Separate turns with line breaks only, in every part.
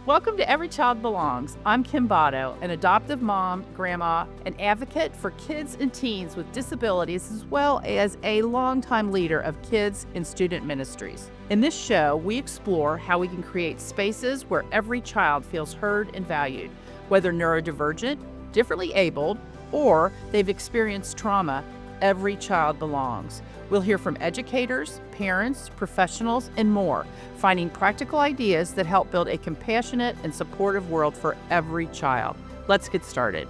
Welcome to Every Child Belongs. I'm Kim Botto, an adoptive mom, grandma, and advocate for kids and teens with disabilities, as well as a longtime leader of kids and student ministries. In this show, we explore how we can create spaces where every child feels heard and valued, whether neurodivergent, differently abled, or they've experienced trauma. Every child belongs. We'll hear from educators, parents, professionals, and more, finding practical ideas that help build a compassionate and supportive world for every child. Let's get started.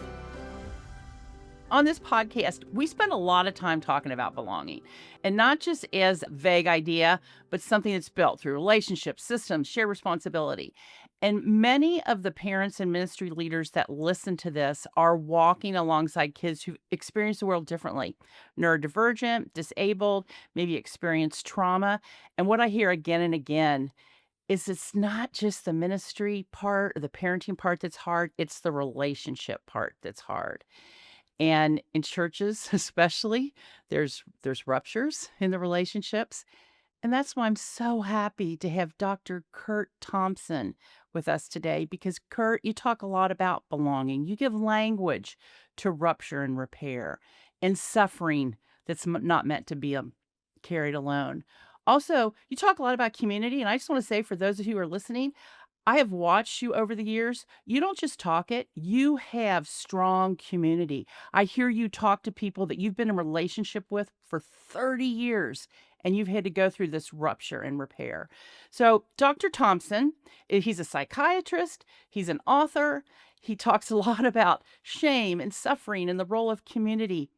On this podcast, we spend a lot of time talking about belonging, and not just as a vague idea, but something that's built through relationships, systems, shared responsibility. And many of the parents and ministry leaders that listen to this are walking alongside kids who experience the world differently, neurodivergent, disabled, maybe experienced trauma. And what I hear again and again is it's not just the ministry part or the parenting part that's hard, it's the relationship part that's hard. And in churches, especially, there's ruptures in the relationships. And that's why I'm so happy to have Dr. Curt Thompson with us today because Curt, you talk a lot about belonging. You give language to rupture and repair and suffering that's not meant to be carried alone. Also, you talk a lot about community, and I just want to say for those of you who are listening, I have watched you over the years. You don't just talk it, you have strong community. I hear you talk to people that you've been in relationship with for 30 years and you've had to go through this rupture and repair. So, Dr. Thompson, he's a psychiatrist, he's an author. He talks a lot about shame and suffering and the role of community.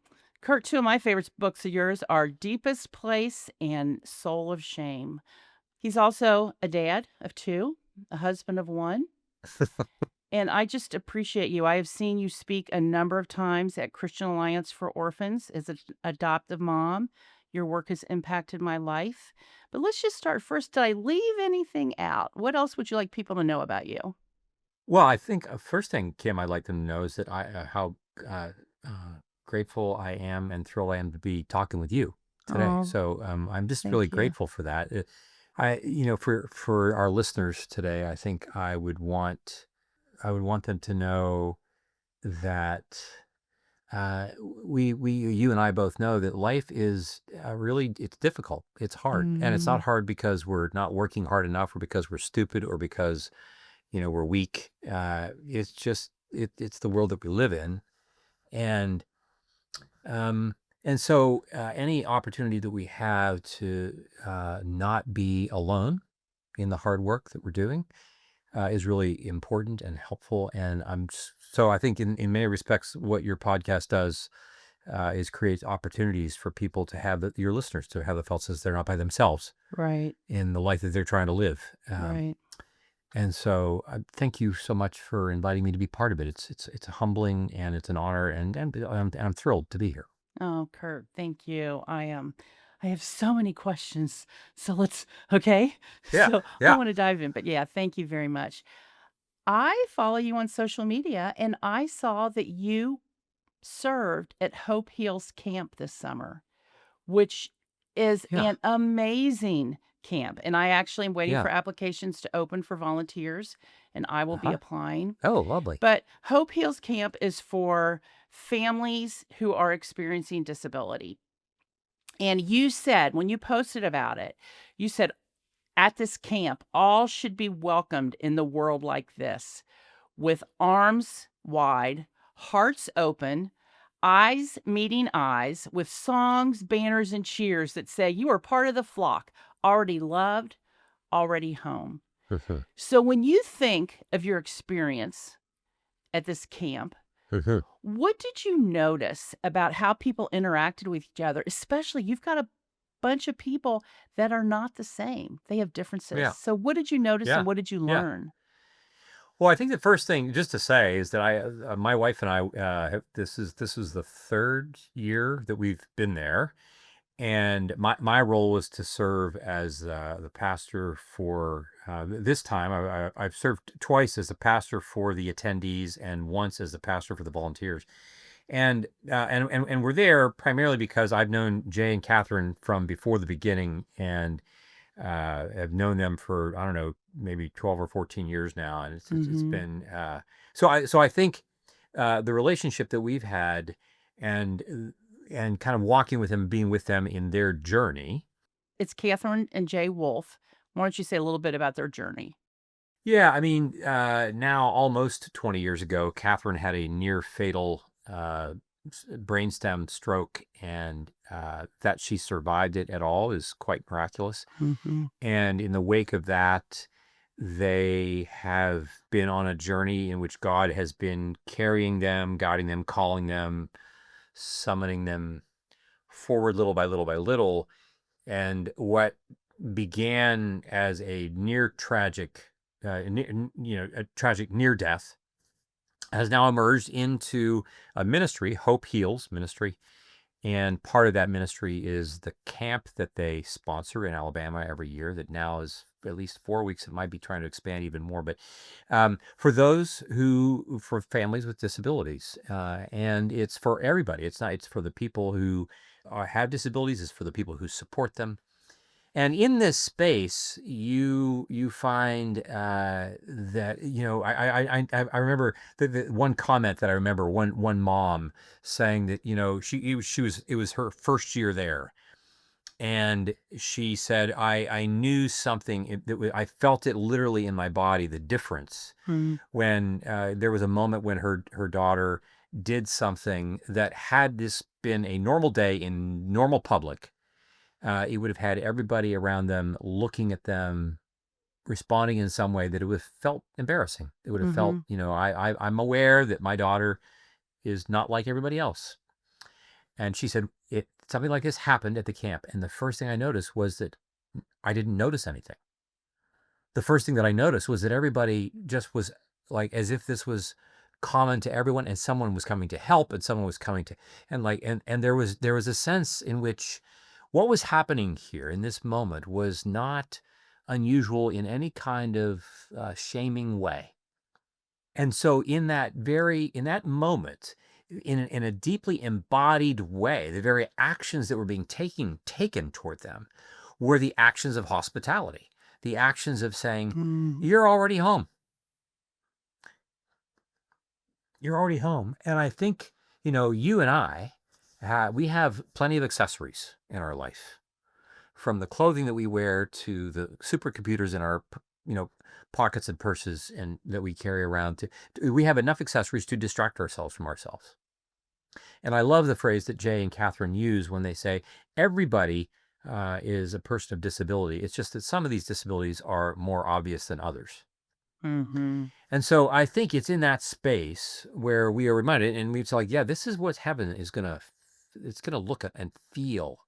Curt, two of my favorite books of yours are Deepest Place and Soul of Shame. He's also a dad of two, a husband of one, and I just appreciate you. I have seen you speak a number of times at Christian Alliance for Orphans as an adoptive mom. Your work has impacted my life. But let's just start first. Did I leave anything out? What else would you like people to know about you?
Well, I think first thing, Kim, I'd like them to know is that how grateful I am and thrilled I am to be talking with you today.
Oh,
So I'm just really
thank you.
grateful for that. For our listeners today, I think I would want them to know that you and I both know that life is really, it's difficult. It's hard, and it's
Mm,
not hard because we're not working hard enough, or because we're stupid, or because we're weak. It's just it's the world that we live in, and um, so any opportunity that we have to not be alone in the hard work that we're doing is really important and helpful. And so I think in many respects, what your podcast does is create opportunities for people to have your listeners to have the felt sense they're not by themselves
right,
in the life that they're trying to live.
right.
And so, thank you so much for inviting me to be part of it. It's humbling, and it's an honor, and I'm thrilled to be here.
Oh, Curt, thank you. I have so many questions. So let's okay.
Yeah,
So I
yeah,
want to dive in, but yeah, thank you very much. I follow you on social media and I saw that you served at Hope Heals Camp this summer, which is
yeah,
an amazing camp. And I actually am waiting
yeah.
for applications to open for volunteers, and I will be
Uh-huh.
applying.
Oh, lovely.
But Hope Heals Camp is for families who are experiencing disability. And you said, when you posted about it, you said, at this camp, all should be welcomed in the world like this, with arms wide, hearts open, eyes meeting eyes, with songs, banners, and cheers that say, you are part of the flock, already loved, already home.
Mhm,
So when you think of your experience at this camp,
mhm.
what did you notice about how people interacted with each other? Especially, you've got a bunch of people that are not the same. They have differences.
Yeah,
So what did you notice and
yeah,
what did you
yeah.
learn?
Well, I think the first thing just to say is that my wife and I, this is the third year that we've been there. And my role was to serve as the pastor for this time. I've served twice as the pastor for the attendees and once as the pastor for the volunteers. And we're there primarily because I've known Jay and Catherine from before the beginning, and have known them for, I don't know, maybe 12 or 14 years now, and it's
Mm-hmm.
been so I think the relationship that we've had, and kind of walking with them, being with them in their journey.
It's Catherine and Jay Wolf. Why don't you say a little bit about their journey?
Yeah, I mean, now almost 20 years ago, Catherine had a near fatal brainstem stroke, and that she survived it at all is quite miraculous.
Mm-hmm.
And in the wake of that, they have been on a journey in which God has been carrying them, guiding them, calling them, summoning them forward little by little by little. And what began as a near tragic, a tragic near death, has now emerged into a ministry, Hope Heals Ministry. And part of that ministry is the camp that they sponsor in Alabama every year, that now is at least 4 weeks. It might be trying to expand even more. But for families with disabilities, and it's for everybody. It's for the people who have disabilities. It's for the people who support them. And in this space, you find that I remember the one comment that I remember, one mom saying that she was, it was her first year there, and she said, I knew something I felt it literally in my body, the difference
Mm-hmm.
when there was a moment when her daughter did something that, had this been a normal day in normal public, it would have had everybody around them looking at them, responding in some way that it would have felt embarrassing. It would have felt,
Mm-hmm.
I'm aware that my daughter is not like everybody else. And she said, something like this happened at the camp. And the first thing I noticed was that I didn't notice anything. The first thing that I noticed was that everybody just was like, as if this was common to everyone, and someone was coming to help, and someone was coming to, and there was a sense in which what was happening here in this moment was not unusual in any kind of shaming way. And so in that moment, in a deeply embodied way, the very actions that were being taken toward them were the actions of hospitality, the actions of saying,
Mm-hmm.
you're already home. You're already home. And I think, you and I, we have plenty of accessories in our life, from the clothing that we wear to the supercomputers in our, pockets and purses, and that we carry around. We have enough accessories to distract ourselves from ourselves. And I love the phrase that Jay and Catherine use when they say everybody is a person of disability. It's just that some of these disabilities are more obvious than others.
Mm-hmm.
And so I think it's in that space where we are reminded, and we're like, yeah, this is what heaven is it's gonna look at and feel,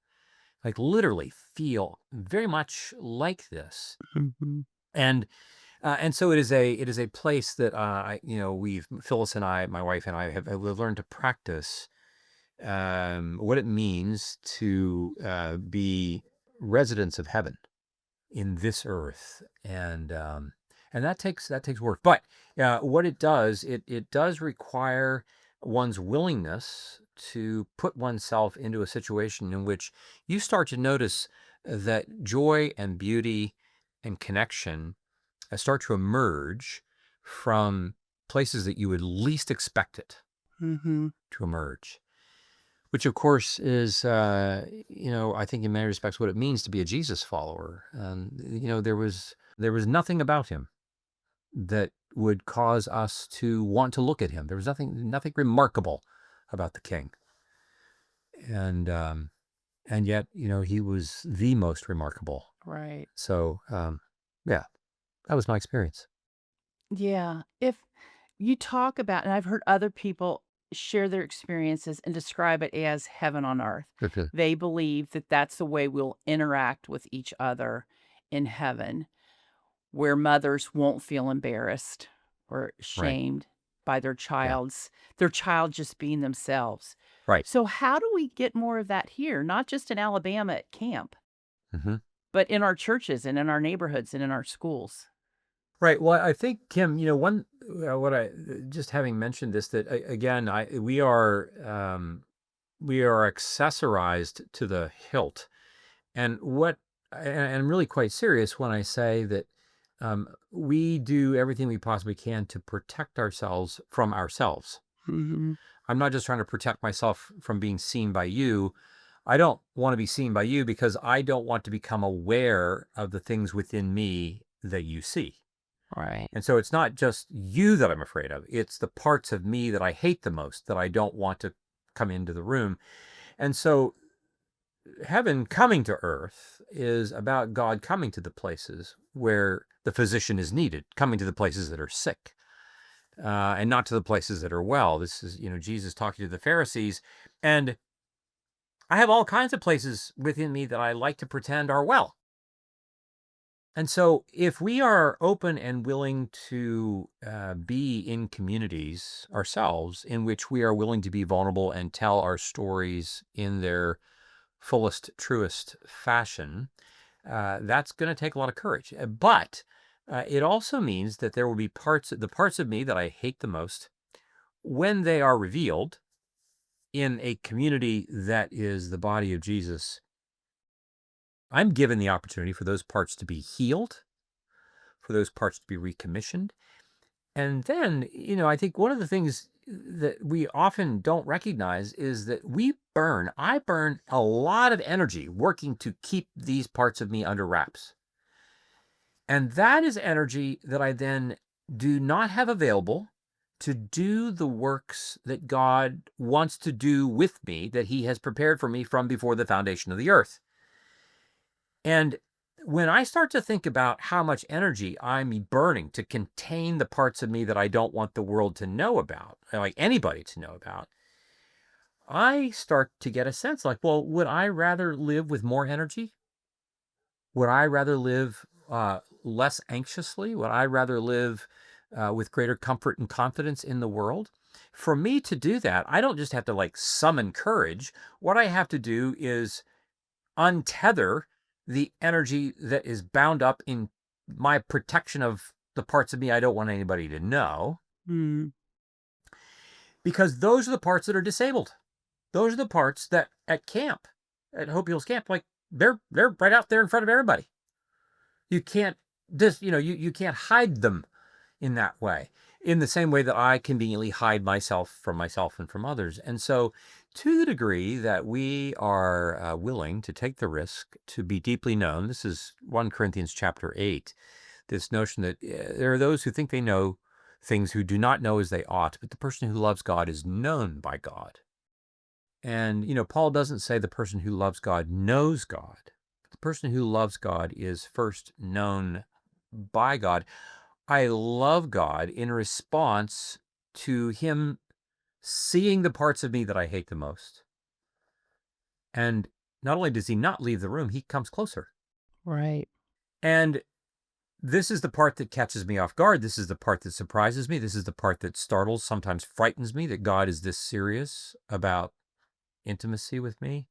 like literally feel very much like this.
Mm-hmm.
And so it is a place that Phyllis and I, my wife and I, have learned to practice what it means to be residents of heaven in this earth, and that takes work. But what it does, it does require one's willingness to put oneself into a situation in which you start to notice that joy and beauty and connection start to emerge from places that you would least expect it
Mm-hmm.
to emerge. Which, of course, is, I think in many respects what it means to be a Jesus follower. There was nothing about him that would cause us to want to look at him. There was nothing remarkable about the King, and yet, he was the most remarkable.
Right.
So, yeah, that was my experience.
Yeah. If you talk about, and I've heard other people share their experiences and describe it as heaven on earth.
Okay.
They believe that that's the way we'll interact with each other in heaven, where mothers won't feel embarrassed or
Right,
shamed by
yeah,
their child just being themselves.
right.
So how do we get more of that here, not just in Alabama at camp,
Hmm.
but in our churches and in our neighborhoods and in our schools?
Right. Well, I think, Kim, one what I just having mentioned this, that again, we are accessorized to the hilt, and I'm really quite serious when I say that we do everything we possibly can to protect ourselves from ourselves.
Hmm.
I'm not just trying to protect myself from being seen by you. I don't want to be seen by you because I don't want to become aware of the things within me that you see.
Right.
And so it's not just you that I'm afraid of. It's the parts of me that I hate the most that I don't want to come into the room. And so heaven coming to earth is about God coming to the places where the physician is needed, coming to the places that are sick, and not to the places that are well. This is, Jesus talking to the Pharisees. And I have all kinds of places within me that I like to pretend are well. And so, if we are open and willing to be in communities ourselves in which we are willing to be vulnerable and tell our stories in their fullest, truest fashion, that's going to take a lot of courage. But it also means that there will be the parts of me that I hate the most, when they are revealed in a community that is the body of Jesus. I'm given the opportunity for those parts to be healed, for those parts to be recommissioned. And then, I think one of the things that we often don't recognize is that I burn a lot of energy working to keep these parts of me under wraps. And that is energy that I then do not have available to do the works that God wants to do with me, that he has prepared for me from before the foundation of the earth. And when I start to think about how much energy I'm burning to contain the parts of me that I don't want the world to know about, like anybody to know about, I start to get a sense like, well, would I rather live with more energy? Would I rather live less anxiously? Would I rather live with greater comfort and confidence in the world? For me to do that, I don't just have to like summon courage. What I have to do is untether the energy that is bound up in my protection of the parts of me I don't want anybody to know,
Mm.
because those are the parts that are disabled. Those are the parts that at camp, at Hope Hills Camp, like they're right out there in front of everybody. You can't you can't hide them in that way, in the same way that I conveniently hide myself and from others. And so, to the degree that we are willing to take the risk to be deeply known, this is 1 Corinthians chapter 8, this notion that there are those who think they know things who do not know as they ought, but the person who loves God is known by God. And, Paul doesn't say the person who loves God knows God. The person who loves God is first known by God. I love God in response to him seeing the parts of me that I hate the most. And not only does he not leave the room, he comes closer.
Right.
And this is the part that catches me off guard. This is the part that surprises me. This is the part that startles, sometimes frightens me, that God is this serious about intimacy with me.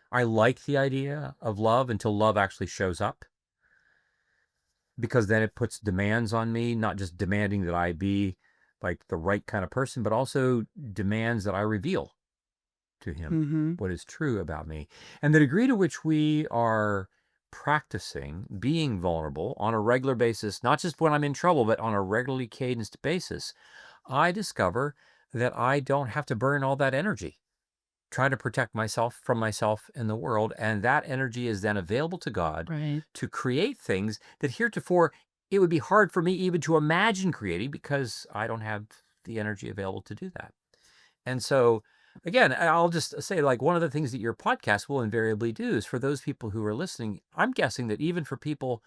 I like the idea of love until love actually shows up, because then it puts demands on me, not just demanding that I be like the right kind of person, but also demands that I reveal to him
Hmm.
what is true about me. And the degree to which we are practicing being vulnerable on a regular basis, not just when I'm in trouble, but on a regularly cadenced basis, I discover that I don't have to burn all that energy trying to protect myself from myself and the world. And that energy is then available to God
Right.
to create things that heretofore it would be hard for me even to imagine creating, because I don't have the energy available to do that. And so, again, I'll just say, like, one of the things that your podcast will invariably do is, for those people who are listening, I'm guessing that even for people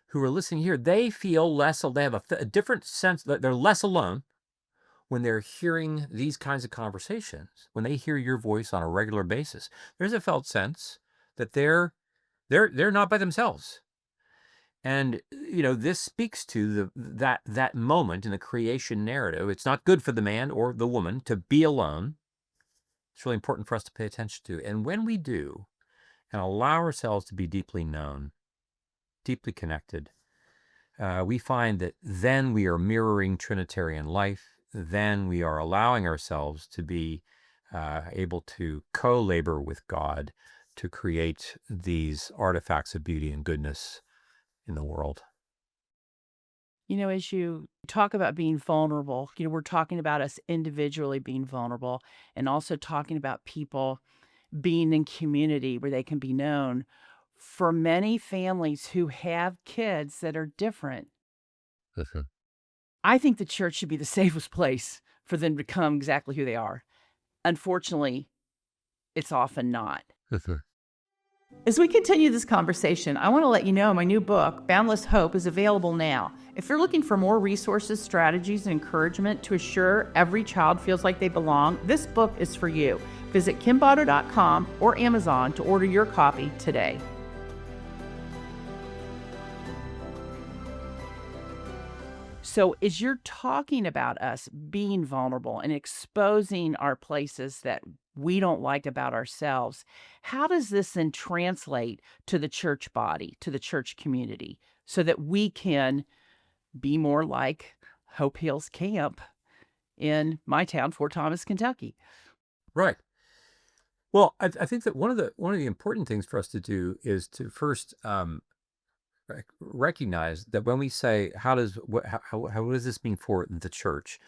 who are listening here, they feel they have a different sense that they're less alone when they're hearing these kinds of conversations, when they hear your voice on a regular basis. There's a felt sense that they're not by themselves. And this speaks to that moment in the creation narrative. It's not good for the man or the woman to be alone. It's really important for us to pay attention to. And when we do, and allow ourselves to be deeply known, deeply connected, we find that then we are mirroring Trinitarian life. Then we are allowing ourselves to be able to co-labor with God to create these artifacts of beauty and goodness in the world.
As you talk about being vulnerable, we're talking about us individually being vulnerable and also talking about people being in community where they can be known. For many families who have kids that are different,
Mhm.
I think the church should be the safest place for them to become exactly who they are. Unfortunately, it's often not.
Mhm.
As we continue this conversation, I want to let you know my new book, Boundless Hope, is available now. If you're looking for more resources, strategies, and encouragement to assure every child feels like they belong, this book is for you. Visit kimbotto.com or Amazon to order your copy today. So, as you're talking about us being vulnerable and exposing our places that we don't like about ourselves, how does this then translate to the church body, to the church community, so that we can be more like Hope Hills Camp in my town, Fort Thomas, Kentucky?
Right. Well, I think that one of the important things for us to do is to first recognize that when we say what does this mean for the church,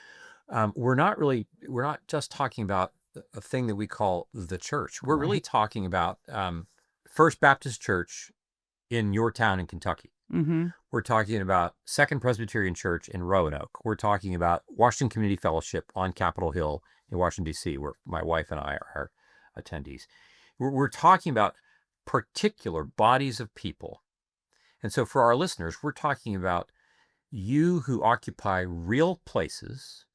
we're not just talking about a thing that we call the church. We're really
Right.
talking about First Baptist Church in your town in Kentucky.
Mm-hmm.
We're talking about Second Presbyterian Church in Roanoke. We're talking about Washington Community Fellowship on Capitol Hill in Washington, D.C., where my wife and I are attendees. We're talking about particular bodies of people. And so for our listeners, we're talking about you who occupy real places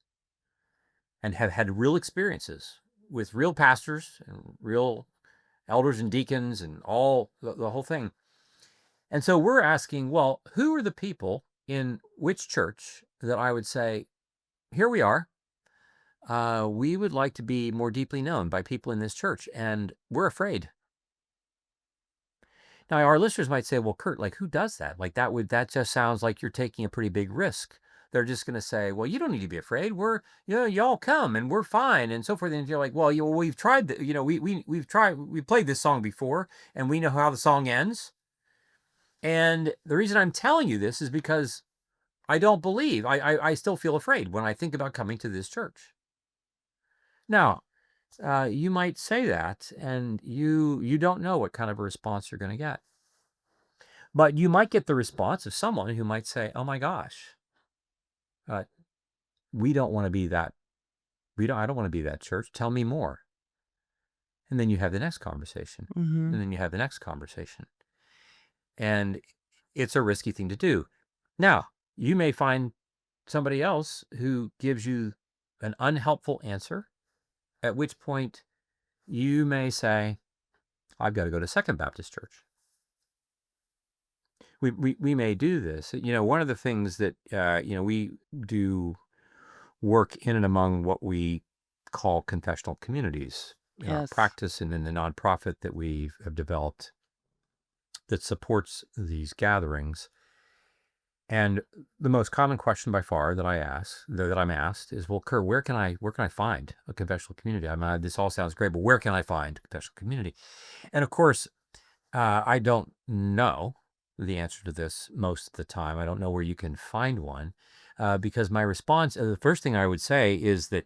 and have had real experiences with real pastors and real elders and deacons and all the whole thing. And so we're asking, well, who are the people in which church that I would say, here we are. We would like to be more deeply known by people in this church, and we're afraid. Now, our listeners might say, well, Curt, like, who does that? Like, that just sounds like you're taking a pretty big risk. They're just going to say, well, you don't need to be afraid. Y'all come and we're fine and so forth. And you're like, well, we've tried, we've played this song before and we know how the song ends. And the reason I'm telling you this is because I don't believe, I still feel afraid when I think about coming to this church. Now, you might say that, and you don't know what kind of a response you're going to get. But you might get the response of someone who might say, oh my gosh, uh, we don't want to be that. I don't want to be that church. Tell me more. And then you have the next conversation.
Mm-hmm.
And then you have the next conversation. And it's a risky thing to do. Now, you may find somebody else who gives you an unhelpful answer, at which point you may say, I've got to go to Second Baptist Church. We may do this. One of the things that, we do work in and among what we call confessional communities in our
Yes.
practice and in the nonprofit that we have developed that supports these gatherings. And the most common question by far that I'm asked is, well, Curt, where can I find a confessional community? I mean, this all sounds great, but where can I find a confessional community? And of course, I don't know the answer to this most of the time. I don't know where you can find one, because my response, the first thing I would say is that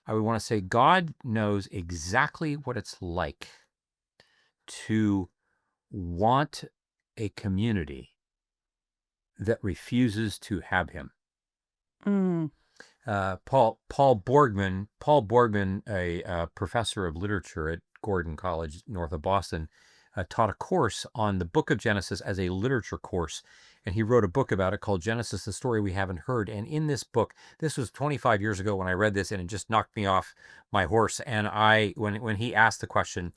I would want to say God knows exactly what it's like to want a community that refuses to have him.
Mm.
Paul Borgman, a professor of literature at Gordon College north of Boston, taught a course on the book of Genesis as a literature course. And he wrote a book about it called Genesis, the Story We Haven't Heard. And in this book, this was 25 years ago when I read this, and it just knocked me off my horse. And when he asked the question,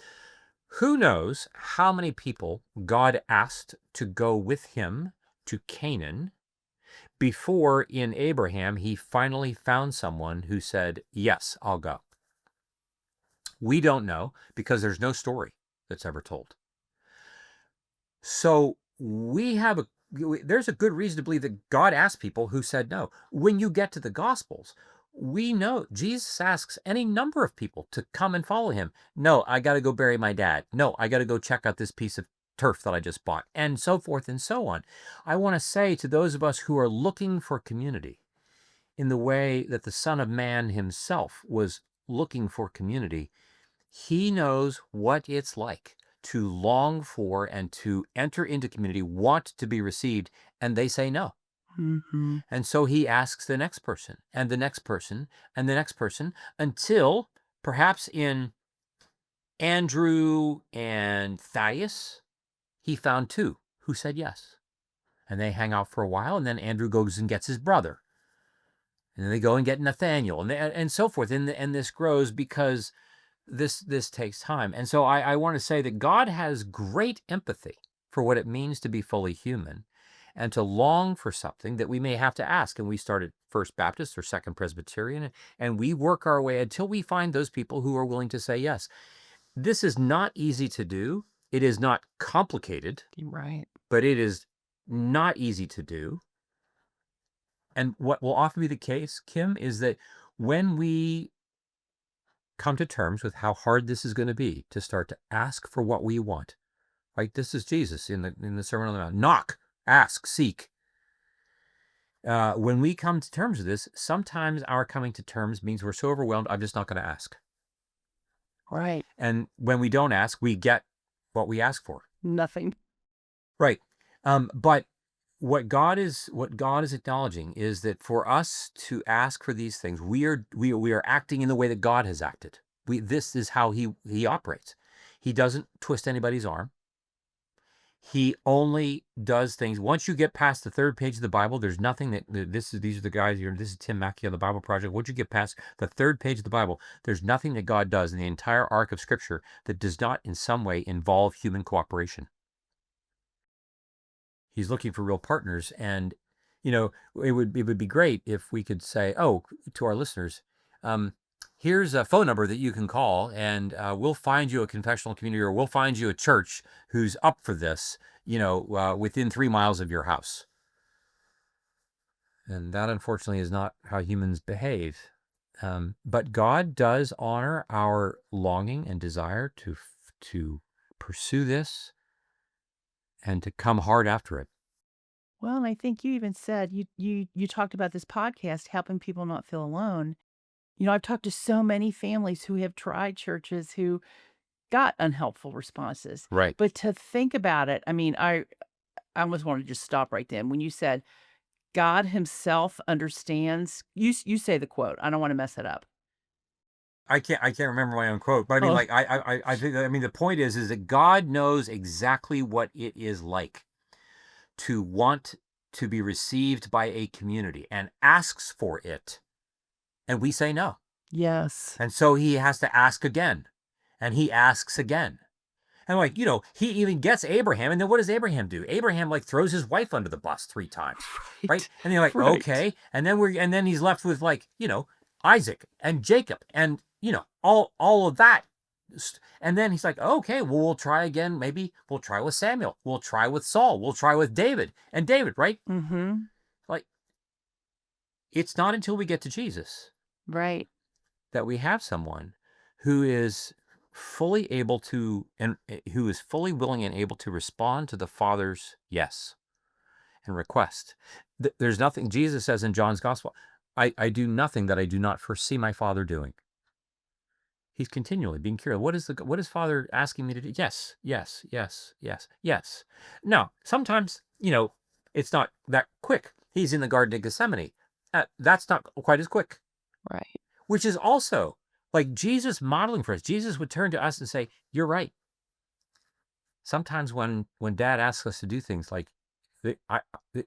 who knows how many people God asked to go with him to Canaan before in Abraham he finally found someone who said, yes, I'll go? We don't know because there's no story that's ever told. So there's a good reason to believe that God asked people who said no. When you get to the Gospels, we know Jesus asks any number of people to come and follow him. No, I got to go bury my dad. No, I got to go check out this piece of turf that I just bought, and so forth and so on. I want to say to those of us who are looking for community in the way that the Son of Man himself was looking for community, he knows what it's like to long for and to enter into community, want to be received, and they say no.
Mm-hmm.
And so he asks the next person and the next person and the next person until perhaps in Andrew and Thaddeus, he found two who said yes. And they hang out for a while, and then Andrew goes and gets his brother. And then they go and get Nathaniel, and so forth. And this grows because this takes time. And so I want to say that God has great empathy for what it means to be fully human and to long for something that we may have to ask. And we start at First Baptist or Second Presbyterian, and we work our way until we find those people who are willing to say yes. This is not easy to do. It is not complicated,
Right.
but it is not easy to do. And what will often be the case, Kim, is that when we come to terms with how hard this is going to be to start to ask for what we want, right? This is Jesus in the Sermon on the Mount. Knock, ask, seek. When we come to terms with this, sometimes our coming to terms means we're so overwhelmed, I'm just not going to ask.
Right.
And when we don't ask, we get what we ask for.
Nothing.
Right. But what God is acknowledging is that for us to ask for these things, we are acting in the way that God has acted. This is how he operates. He doesn't twist anybody's arm. He only does things. Once you get past the third page of the Bible, there's nothing these are the guys here. This is Tim Mackey on the Bible Project. Once you get past the third page of the Bible, there's nothing that God does in the entire arc of Scripture that does not in some way involve human cooperation. He's looking for real partners, and it would be great if we could say, to our listeners, here's a phone number that you can call, and we'll find you a confessional community, or we'll find you a church who's up for this, within 3 miles of your house. And that, unfortunately, is not how humans behave. But God does honor our longing and desire to pursue this and to come hard after it.
Well, and I think you even said you talked about this podcast helping people not feel alone. I've talked to so many families who have tried churches who got unhelpful responses.
Right.
But to think about it, I mean, I almost want to just stop right then when you said God himself understands. You say the quote. I don't want to mess it up.
I can't remember my own quote, but I mean,
Oh.
like I think the point is that God knows exactly what it is like to want to be received by a community and asks for it, and we say no.
Yes.
And so he has to ask again, and he asks again. And he even gets Abraham, and then what does Abraham do? Abraham throws his wife under the bus 3 times, right? And they're like,
Right.
okay, and then he's left with Isaac and Jacob, and all of that. And then he's like, okay, well, we'll try again. Maybe we'll try with Samuel. We'll try with Saul. We'll try with David, right?
Mm-hmm.
It's not until we get to Jesus
Right.
that we have someone who is fully able to, and who is fully willing and able to respond to the Father's yes and request. There's nothing, Jesus says in John's Gospel, I do nothing that I do not first see my Father doing. He's continually being curious. What is Father asking me to do? Yes, yes, yes, yes, yes. Now, sometimes, it's not that quick. He's in the Garden of Gethsemane. That's not quite as quick.
Right.
Which is also like Jesus modeling for us. Jesus would turn to us and say, you're right. Sometimes when Dad asks us to do things, there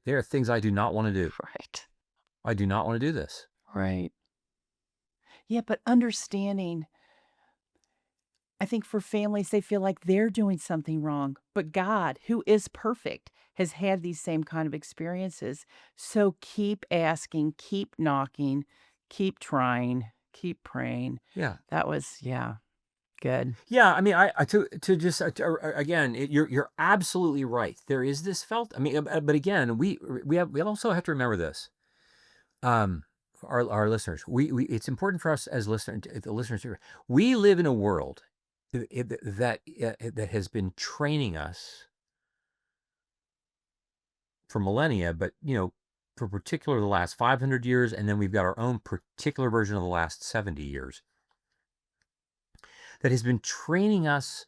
are things I do not want to do.
Right.
I do not want to do this.
Right. Yeah, but understanding, I think for families, they feel like they're doing something wrong, but God, who is perfect, has had these same kind of experiences. So keep asking, keep knocking, keep trying, keep praying.
Yeah.
That was, good.
Yeah, I mean, again, you're absolutely right. There is this felt. I mean, but again, we also have to remember this. Our listeners, it's important for us as the listeners here. We live in a world that has been training us for millennia, but, for particular the last 500 years, and then we've got our own particular version of the last 70 years that has been training us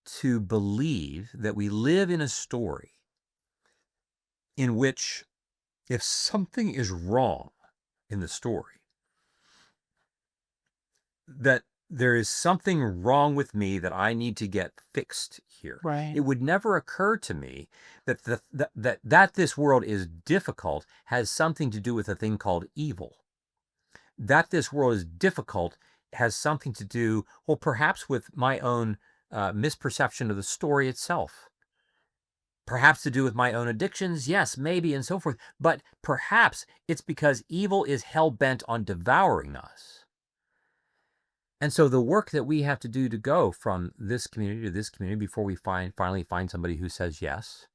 to believe that we live in a story in which if something is wrong in the story, that there is something wrong with me that I need to get fixed here.
Right.
It would never occur to me that that this world is difficult has something to do with a thing called evil. That this world is difficult has something to do, well, perhaps with my own misperception of the story itself. Perhaps to do with my own addictions, yes, maybe, and so forth. But perhaps it's because evil is hell-bent on devouring us. And so the work that we have to do to go from this community to this community before we finally find somebody who says yes,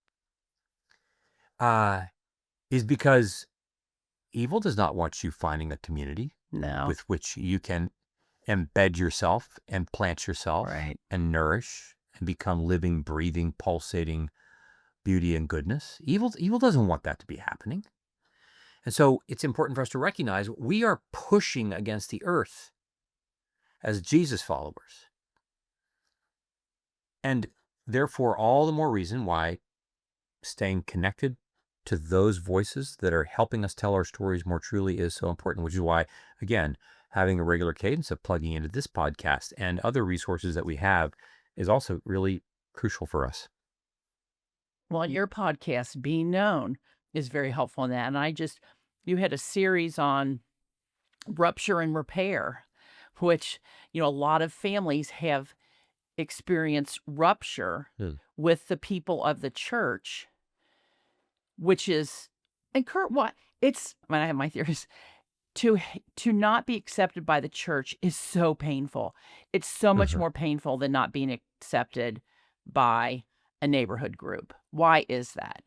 is because evil does not want you finding a community with which you can embed yourself and plant yourself and nourish and become living, breathing, pulsating beauty and goodness. Evil doesn't want that to be happening. And so it's important for us to recognize we are pushing against the earth as Jesus followers. And therefore, all the more reason why staying connected to those voices that are helping us tell our stories more truly is so important, which is why, again, having a regular cadence of plugging into this podcast and other resources that we have is also really crucial for us.
Well, your podcast, Being Known, is very helpful in that. And you had a series on rupture and repair, which, a lot of families have experienced rupture with the people of the church, which is, and Curt, I have my theories, to not be accepted by the church is so painful. It's so much more painful than not being accepted by a neighborhood group. Why is that?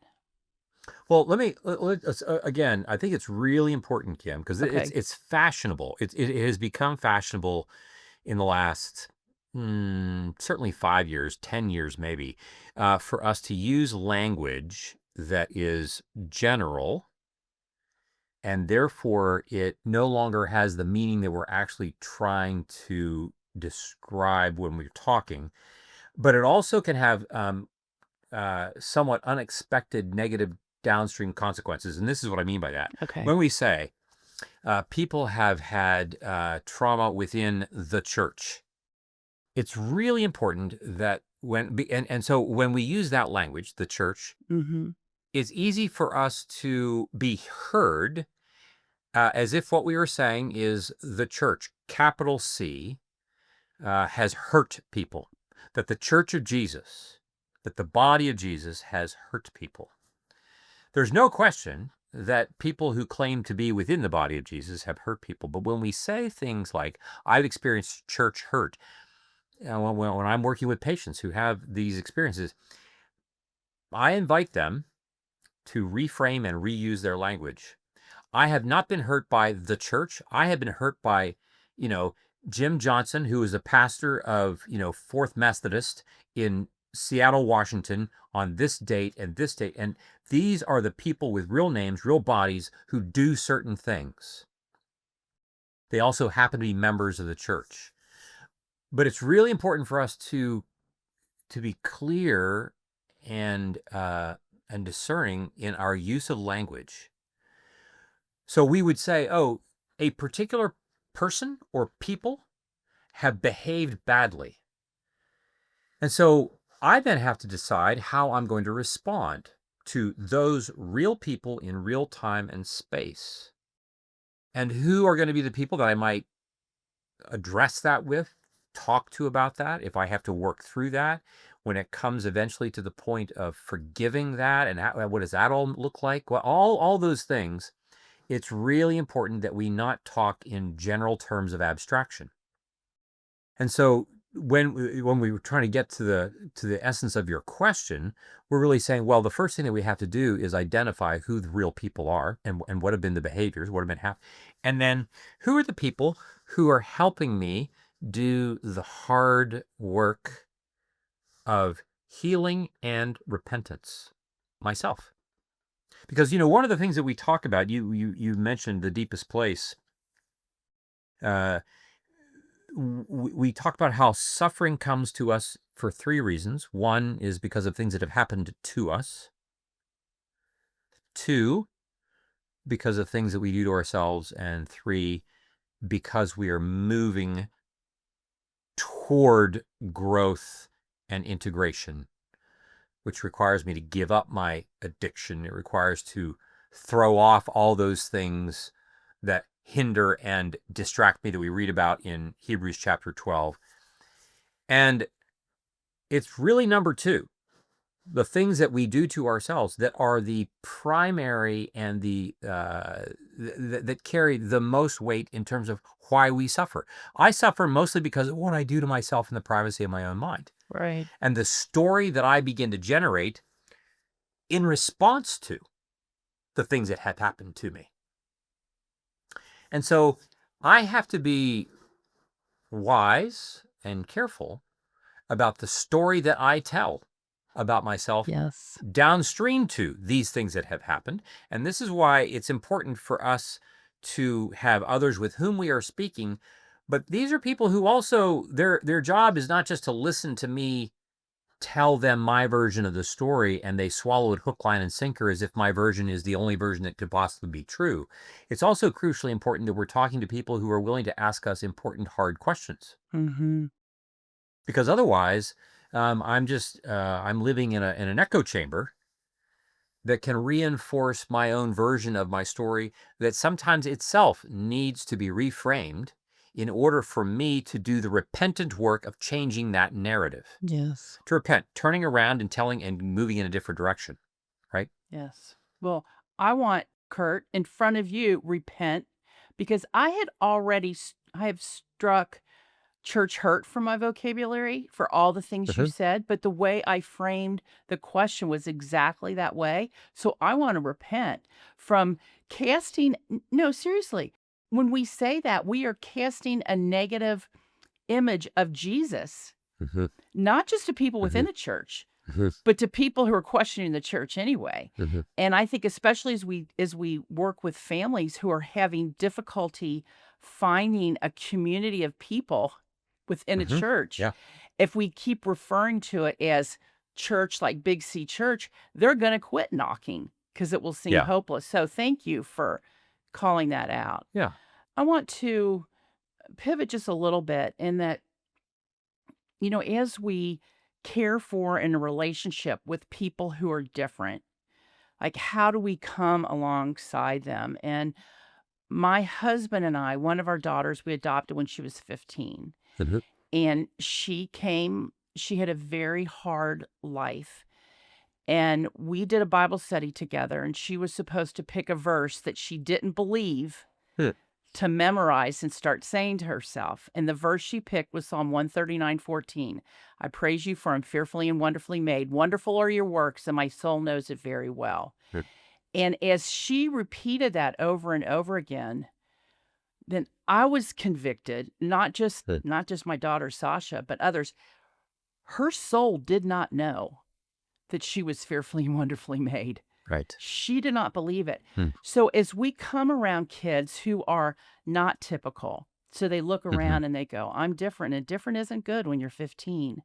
Well, let's again, I think it's really important, Kim, because it's fashionable. It has become fashionable in the last certainly 5 years, 10 years maybe, for us to use language that is general, and therefore it no longer has the meaning that we're actually trying to describe when we're talking. But it also can have somewhat unexpected negative downstream consequences. And this is what I mean by that.
Okay.
When we say people have had trauma within the church, it's really important that so when we use that language, the church, it's easy for us to be heard as if what we were saying is the church, capital C, has hurt people, that the church of Jesus, that the body of Jesus has hurt people. There's no question that people who claim to be within the body of Jesus have hurt people. But when we say things like, I've experienced church hurt, when I'm working with patients who have these experiences, I invite them to reframe and reuse their language. I have not been hurt by the church. I have been hurt by, Jim Johnson, who is a pastor of, Fourth Methodist in Seattle, Washington, on this date and this date. And these are the people with real names, real bodies, who do certain things. They also happen to be members of the church. But it's really important for us to be clear and discerning in our use of language. So we would say, a particular person or people have behaved badly. And so I then have to decide how I'm going to respond to those real people in real time and space. And who are going to be the people that I might address that with, talk to about that, if I have to work through that, when it comes eventually to the point of forgiving that, and what does that all look like? Well, all those things, it's really important that we not talk in general terms of abstraction. And so when we were trying to get to the essence of your question, we're really saying, well, the first thing that we have to do is identify who the real people are and what have been the behaviors, what have been happening, and then who are the people who are helping me do the hard work of healing and repentance myself. Because, one of the things that we talk about, you mentioned the deepest place. Uh, we talk about how suffering comes to us for three reasons. One is because of things that have happened to us. Two, because of things that we do to ourselves. And three, because we are moving toward growth and integration, which requires me to give up my addiction. It requires to throw off all those things that hinder and distract me that we read about in Hebrews chapter 12. And it's really number two, the things that we do to ourselves that are the primary and that carry the most weight in terms of why we suffer. I suffer mostly because of what I do to myself in the privacy of my own mind.
Right.
And the story that I begin to generate in response to the things that have happened to me. And so I have to be wise and careful about the story that I tell about myself
Yes.
downstream to these things that have happened. And this is why it's important for us to have others with whom we are speaking. But these are people who also, their job is not just to listen to me tell them my version of the story, and they swallow it hook, line, and sinker as if my version is the only version that could possibly be true. It's also crucially important that we're talking to people who are willing to ask us important, hard questions.
Mm-hmm.
Because otherwise, I'm living in an echo chamber that can reinforce my own version of my story that sometimes itself needs to be reframed in order for me to do the repentant work of changing that narrative.
Yes.
To repent, turning around and telling and moving in a different direction, right?
Yes. Well, I want, Curt, in front of you, repent, because I have struck church hurt from my vocabulary for all the things you said, but the way I framed the question was exactly that way. So I want to repent from casting, no, seriously. When we say that, we are casting a negative image of Jesus,
Mm-hmm.
not just to people within the church, but to people who are questioning the church anyway.
Mm-hmm.
And I think especially as we work with families who are having difficulty finding a community of people within a church,
Yeah.
if we keep referring to it as church, like Big C church, they're going to quit knocking because it will seem
Yeah.
hopeless. So thank you for calling that out.
Yeah.
I want to pivot just a little bit in that, as we care for in a relationship with people who are different, like how do we come alongside them? And my husband and I, one of our daughters, we adopted when she was 15.
Mm-hmm.
And she had a very hard life. And we did a Bible study together, and she was supposed to pick a verse that she didn't believe to memorize and start saying to herself. And the verse she picked was Psalm 139:14. I praise you, for I'm fearfully and wonderfully made. Wonderful are your works, and my soul knows it very well. And as she repeated that over and over again, then I was convicted, not just my daughter Sasha, but others. Her soul did not know that she was fearfully and wonderfully made.
Right.
She did not believe it. So as we come around kids who are not typical, so they look around and they go, I'm different, and different isn't good when you're 15.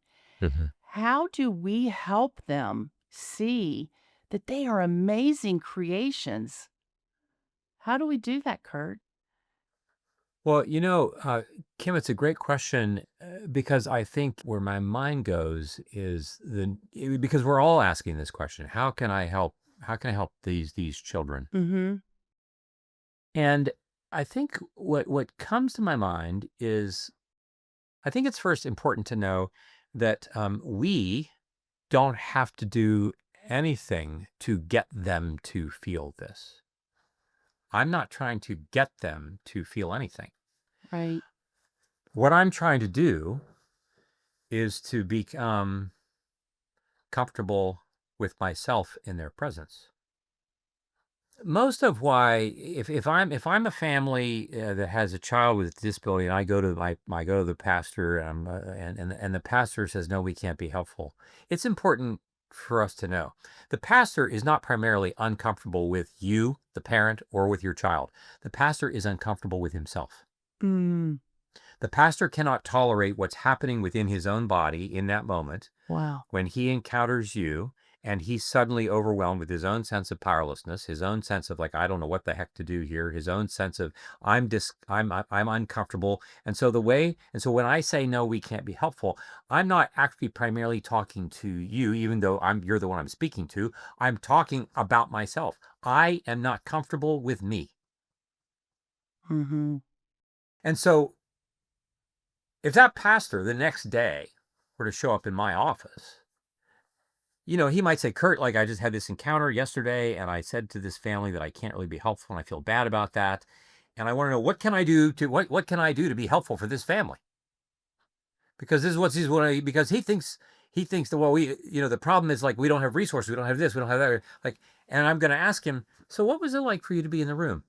How do we help them see that they are amazing creations? How do we do that, Curt?
Well, Kim, it's a great question because I think where my mind goes is because we're all asking this question: How can I help? How can I help these children?
Mm-hmm.
And I think what comes to my mind is, I think it's first important to know that we don't have to do anything to get them to feel this. I'm not trying to get them to feel anything.
Right.
What I'm trying to do is to become comfortable with myself in their presence. Most of why, if I'm a family that has a child with a disability, and I go to the pastor, and the pastor says, no, we can't be helpful. It's important for us to know. The pastor is not primarily uncomfortable with you, the parent, or with your child. The pastor is uncomfortable with himself.
Mm,
The pastor cannot tolerate what's happening within his own body in that moment
wow.
when he encounters you and he's suddenly overwhelmed with his own sense of powerlessness, his own sense of like, I don't know what the heck to do here, his own sense of I'm uncomfortable. And so when I say no, we can't be helpful, I'm not actually primarily talking to you, even though you're the one I'm speaking to. I'm talking about myself. I am not comfortable with me.
Mm-hmm.
And so if that pastor the next day were to show up in my office, he might say, Curt, like I just had this encounter yesterday and I said to this family that I can't really be helpful and I feel bad about that. And I want to know what can I do to be helpful for this family? Because this is what because he thinks that, well, the problem is like, we don't have resources. We don't have this, we don't have that. Like, and I'm going to ask him, so what was it like for you to be in the room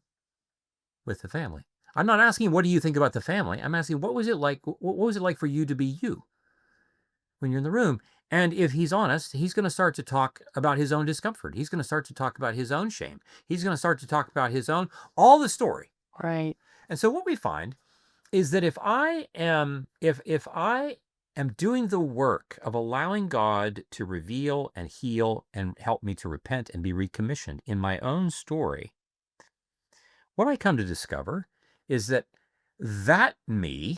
with the family? I'm not asking, what do you think about the family? I'm asking, what was it like? What was it like for you to be you when you're in the room? And if he's honest, he's going to start to talk about his own discomfort. He's going to start to talk about his own shame. He's going to start to talk about all the story.
Right.
And so what we find is that if I am doing the work of allowing God to reveal and heal and help me to repent and be recommissioned in my own story, what I come to discover is that me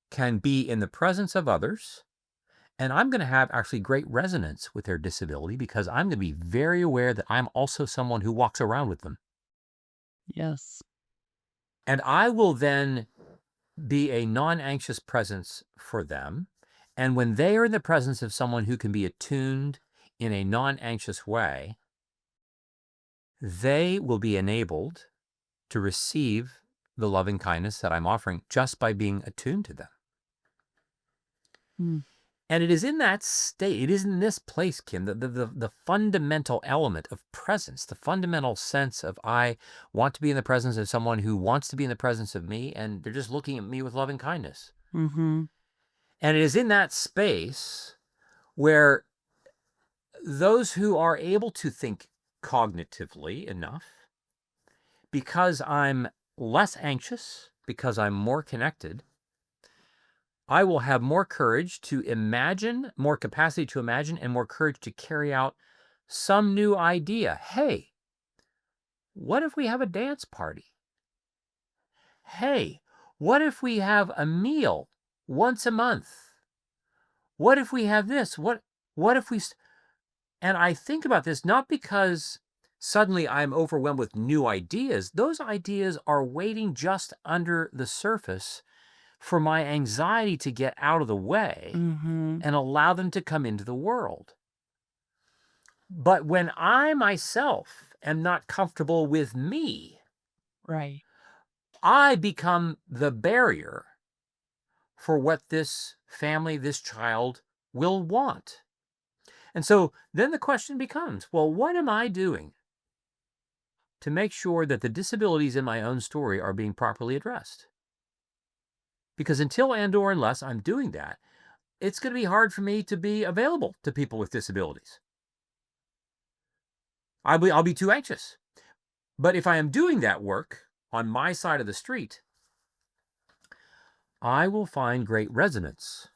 can be in the presence of others. And I'm going to have actually great resonance with their disability because I'm going to be very aware that I'm also someone who walks around with them.
Yes.
And I will then be a non-anxious presence for them. And when they are in the presence of someone who can be attuned in a non-anxious way, they will be enabled to receive the loving kindness that I'm offering just by being attuned to them.
Mm.
And it is in that state, it is in this place, Kim, the fundamental element of presence, the fundamental sense of I want to be in the presence of someone who wants to be in the presence of me, and they're just looking at me with loving kindness.
Mm-hmm.
And it is in that space where those who are able to think cognitively enough, because I'm less anxious, because I'm more connected, I will have more courage to imagine, more capacity to imagine, and more courage to carry out some new idea. Hey, what if we have a dance party? Hey, what if we have a meal once a month? What if we have this? What if we... And I think about this not because suddenly I'm overwhelmed with new ideas. Those ideas are waiting just under the surface for my anxiety to get out of the way
Mm-hmm.
and allow them to come into the world. But when I myself am not comfortable with me,
Right.
I become the barrier for what this family, this child will want. And so then the question becomes, well, what am I doing to make sure that the disabilities in my own story are being properly addressed? Because until and/or unless I'm doing that, it's going to be hard for me to be available to people with disabilities. I'll be too anxious. But if I am doing that work on my side of the street, I will find great resonance.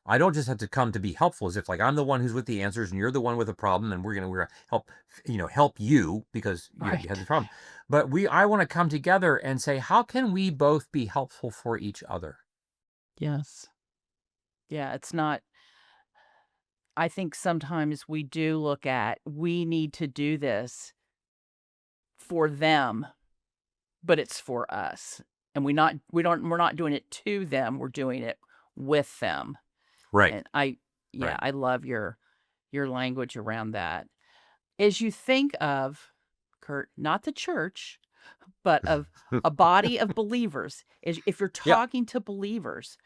I don't just have to come to be helpful as if like I'm the one who's with the answers and you're the one with a problem and we're gonna help you because you have
Right.
this problem. But I want to come together and say, how can we both be helpful for each other?
Yes. Yeah, it's not. I think sometimes we do look at, we need to do this for them, but it's for us. And we're not doing it to them, we're doing it with them.
Right.
And yeah,
Right.
I love your language around that. As you think of, Curt, not the church, but of a body of believers, if you're
Yeah.
talking to believers,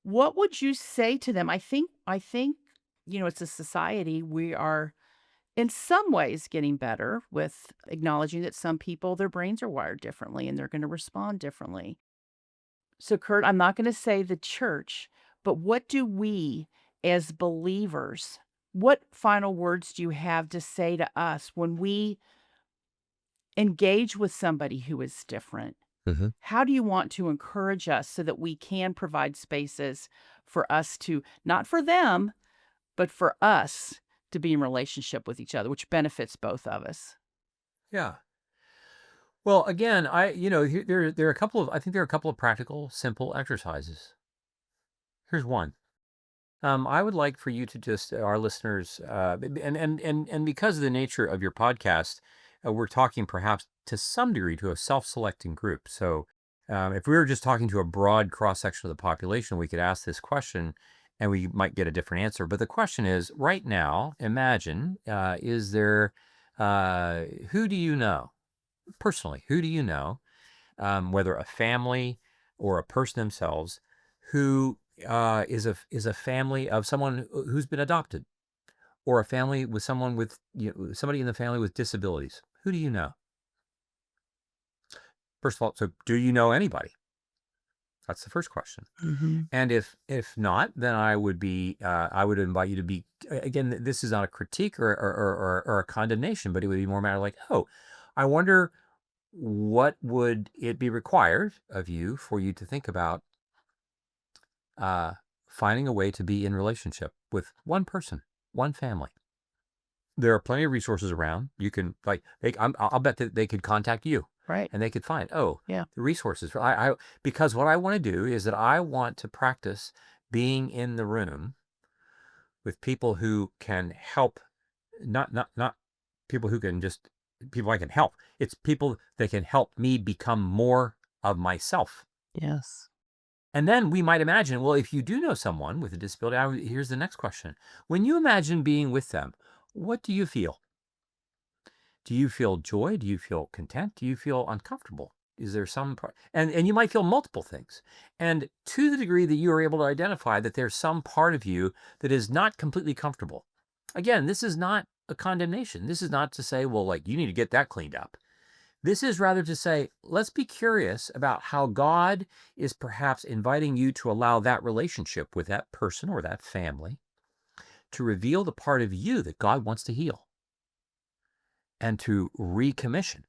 what would you say to them? I think, it's a society, we are in some ways getting better with acknowledging that some people, their brains are wired differently and they're going to respond differently. So, Curt, I'm not going to say the church, but what do we as believers what final words do you have to say to us when we engage with somebody who is different?
Hmm.
How do you want to encourage us so that we can provide spaces for us to, not for them, but for us to be in relationship with each other, which benefits both of us?
Yeah. Well, again, there are a couple of I think there are a couple of practical, simple exercises. Here's one. I would like for you to just our listeners, and because of the nature of your podcast, we're talking perhaps to some degree to a self-selecting group. So, if we were just talking to a broad cross section of the population, we could ask this question, and we might get a different answer. But the question is, right now, imagine, is there, who do you know personally? Who do you know, whether a family or a person themselves, who is a family of someone who's been adopted, or a family with someone with somebody in the family with disabilities? Who do you know? First of all, so do you know anybody? That's the first question.
Mhm.
And if not, then I would invite you to be, again. This is not a critique or a condemnation, but it would be more a matter like, oh, I wonder what would it be required of you for you to think about uh, finding a way to be in relationship with one person, one family. There are plenty of resources around. You can I'll bet that they could contact you,
Right.
and they could find
Yeah.
the resources. Because what I want to do is that I want to practice being in the room with people who can help, not people who can just people I can help. It's people that can help me become more of myself.
Yes.
And then we might imagine, well, if you do know someone with a disability, here's the next question. When you imagine being with them, what do you feel? Do you feel joy? Do you feel content? Do you feel uncomfortable? Is there some part? And you might feel multiple things. And to the degree that you are able to identify that there's some part of you that is not completely comfortable. Again, this is not a condemnation. This is not to say, well, like, you need to get that cleaned up. This is rather to say, let's be curious about how God is perhaps inviting you to allow that relationship with that person or that family to reveal the part of you that God wants to heal and to recommission.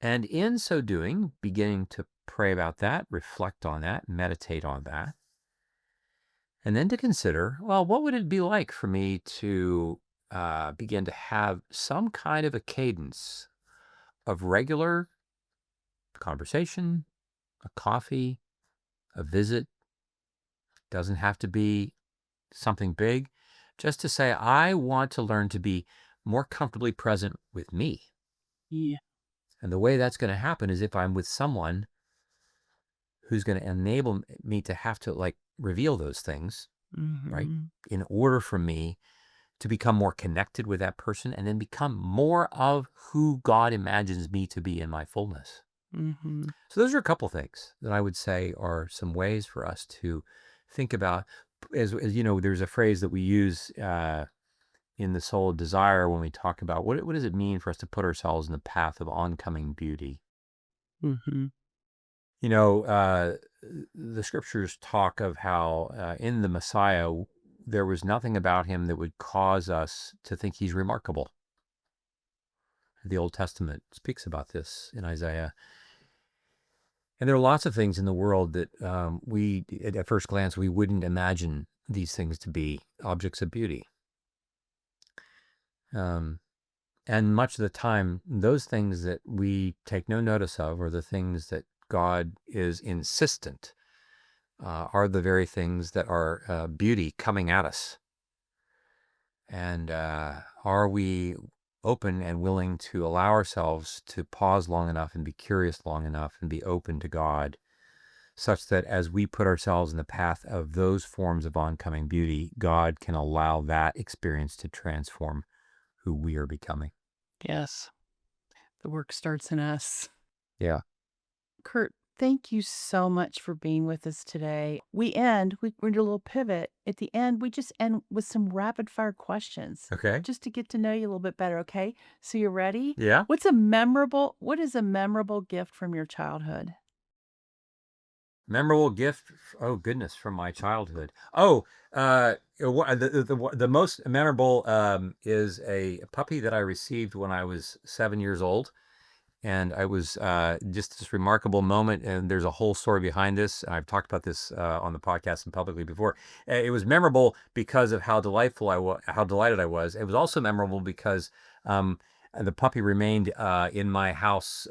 And in so doing, beginning to pray about that, reflect on that, meditate on that, and then to consider, well, what would it be like for me to begin to have some kind of a cadence of regular conversation, a coffee, a visit? Doesn't have to be something big. Just to say, I want to learn to be more comfortably present with me.
Yeah.
And the way that's going to happen is if I'm with someone who's going to enable me to have to like reveal those things, right?
Mhm.
In order for me to become more connected with that person and then become more of who God imagines me to be in my fullness.
Mhm.
So those are a couple things that I would say are some ways for us to think about. As you know, there's a phrase that we use in the Soul of Desire when we talk about what does it mean for us to put ourselves in the path of oncoming beauty.
Mhm.
You know, the scriptures talk of how in the Messiah there was nothing about him that would cause us to think he's remarkable. The Old Testament speaks about this in Isaiah. And there are lots of things in the world that we, at first glance, we wouldn't imagine these things to be objects of beauty. Um, and much of the time, those things that we take no notice of, or the things that God is insistent, are the very things that are beauty coming at us. And are we open and willing to allow ourselves to pause long enough and be curious long enough and be open to God, such that as we put ourselves in the path of those forms of oncoming beauty, God can allow that experience to transform who we are becoming.
Yes. The work starts in us.
Yeah.
Curt, thank you so much for being with us today. We do a little pivot. At the end, we just end with some rapid fire questions
Okay.
just to get to know you a little bit better, okay? So you're ready?
Yeah.
What is a memorable gift from your childhood?
Memorable gift. Oh goodness, from my childhood. Oh, the most memorable is a puppy that I received when I was 7 years old, and I was just this remarkable moment. And there's a whole story behind this. I've talked about this on the podcast and publicly before. It was memorable because of how how delighted I was. It was also memorable because the puppy remained in my house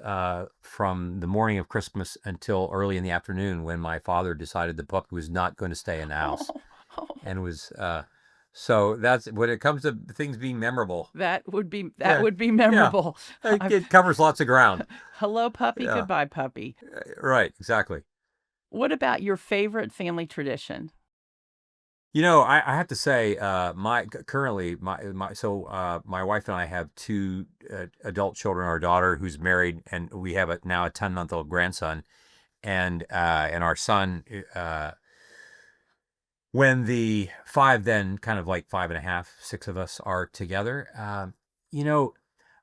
from the morning of Christmas until early in the afternoon, when my father decided the puppy was not going to stay in the house,
Oh,
and was so that's when it comes to things being memorable.
that would be
Yeah, yeah,
memorable.
it covers lots of ground.
Hello, puppy.
Yeah,
Goodbye, puppy.
right, exactly.
What about your favorite family tradition?
I have to say, my currently my wife and I have two adult children. Our daughter, who's married, and we have now a 10-month-old grandson, and our son. When the five, then kind of like five and a half, six of us are together, you know,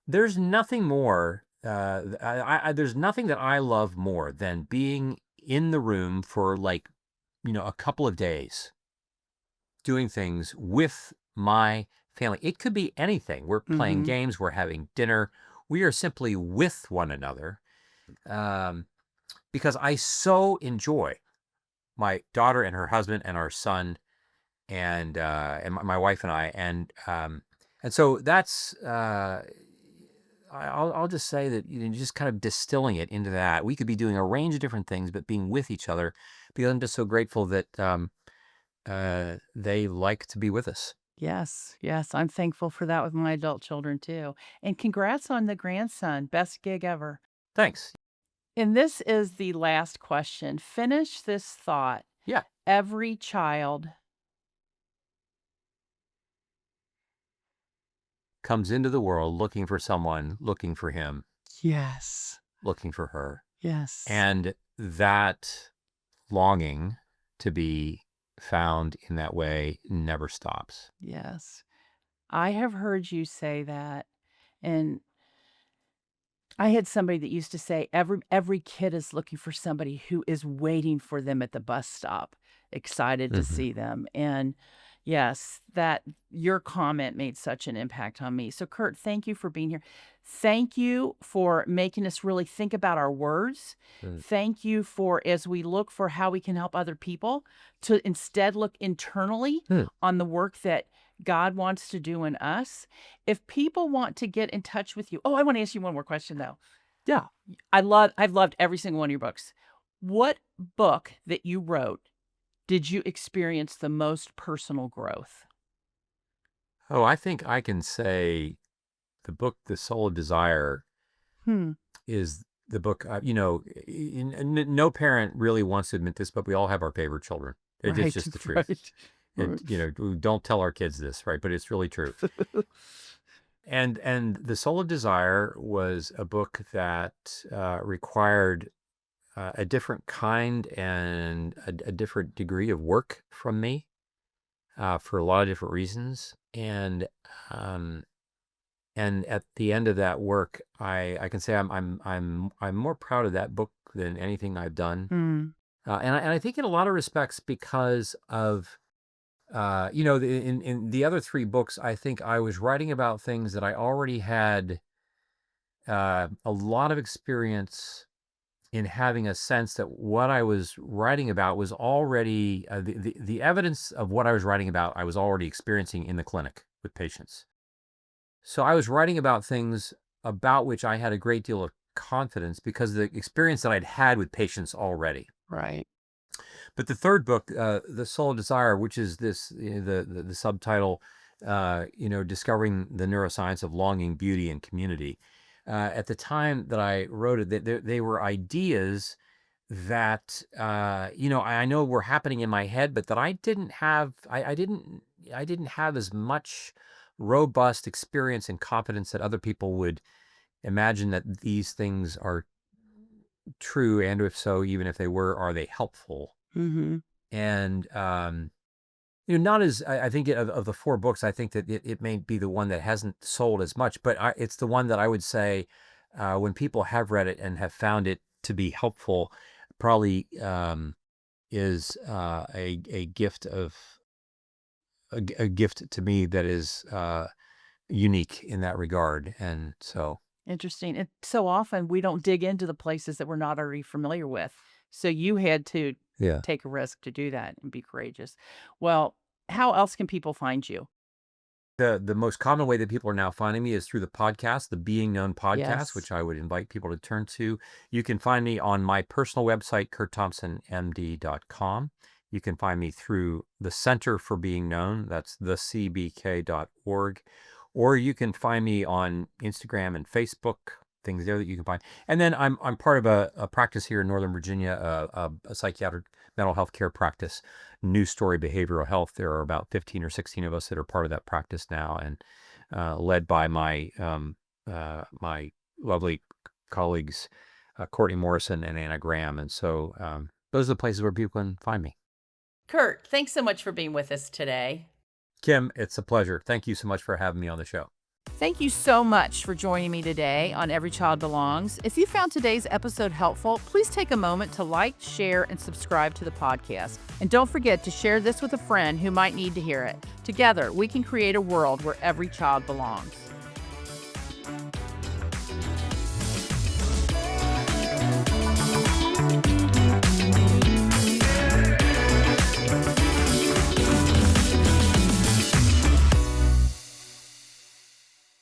there's nothing more. There's nothing that I love more than being in the room for, like, a couple of days, doing things with my family. It could be anything. We're playing
Mm-hmm.
games, we're having dinner, we are simply with one another, um, because I so enjoy my daughter and her husband and our son, and my wife and I, and so that's I'll just say that, just kind of distilling it into that. We could be doing a range of different things, but being with each other, because I'm just so grateful that they like to be with us.
Yes, yes, I'm thankful for that with my adult children too. And congrats on the grandson. Best gig ever.
Thanks.
And this is the last question. Finish this thought.
Yeah.
Every child.
Comes into the world looking for someone, looking for him,
Yes.
looking for her.
Yes.
And that longing to be found in that way never stops.
Yes. I have heard you say that. And I had somebody that used to say every kid is looking for somebody who is waiting for them at the bus stop, excited to
Hmm.
see them. And yes, that your comment made such an impact on me. So Curt, thank you for being here. Thank you for making us really think about our words. Thank you for, as we look for how we can help other people, to instead look internally
Hmm.
on the work that God wants to do in us. If people want to get in touch with you, oh, I want to ask you one more question though.
Yeah.
I've loved every single one of your books. What book that you wrote did you experience the most personal growth?
Oh, I think I can say the book, The Soul of Desire,
Hmm.
is the book. No parent really wants to admit this, but we all have our favorite children. It's
Right.
just the truth.
Right.
And, we don't tell our kids this, right? But it's really true. And The Soul of Desire was a book that required a different kind and a different degree of work from me, for a lot of different reasons. Um, and at the end of that work, I can say I'm more proud of that book than anything I've done.
Hmm.
And I think in a lot of respects, because of in the other three books, I think I was writing about things that I already had a lot of experience in, having a sense that what I was writing about was already the evidence of what I was writing about, I was already experiencing in the clinic with patients. So I was writing about things about which I had a great deal of confidence because of the experience that I'd had with patients already.
Right.
But the third book, The Soul of Desire, which is this, the subtitle, discovering the neuroscience of longing, beauty, and community. At the time that I wrote it, they were ideas that I know were happening in my head, but that I didn't have. I didn't have as much robust experience and confidence that other people would imagine that these things are true, and if so, even if they were, are they helpful?
Mm-hmm.
And not as I think of the four books, I think that it may be the one that hasn't sold as much, but it's the one that I would say, when people have read it and have found it to be helpful, probably is a gift of a gift to me that is unique in that regard. And so,
Interesting. And so often we don't dig into the places that we're not already familiar with. So you had to
yeah.
take a risk to do that and be courageous. Well, how else can people find you?
The most common way that people are now finding me is through the podcast, the Being Known podcast,
Yes.
which I would invite people to turn to. You can find me on my personal website, curtthompsonmd.com. You can find me through the Center for Being Known, that's thecbk.org. Or you can find me on Instagram and Facebook, things there that you can find. And then I'm part of a practice here in Northern Virginia, a psychiatric mental health care practice, New Story Behavioral Health. There are about 15 or 16 of us that are part of that practice now, and led by my my lovely colleagues, Courtney Morrison and Anna Graham. And so those are the places where people can find me.
Curt, thanks so much for being with us today.
Kim, it's a pleasure. Thank you so much for having me on the show.
Thank you so much for joining me today on Every Child Belongs. If you found today's episode helpful, please take a moment to like, share, and subscribe to the podcast. And don't forget to share this with a friend who might need to hear it. Together, we can create a world where every child belongs.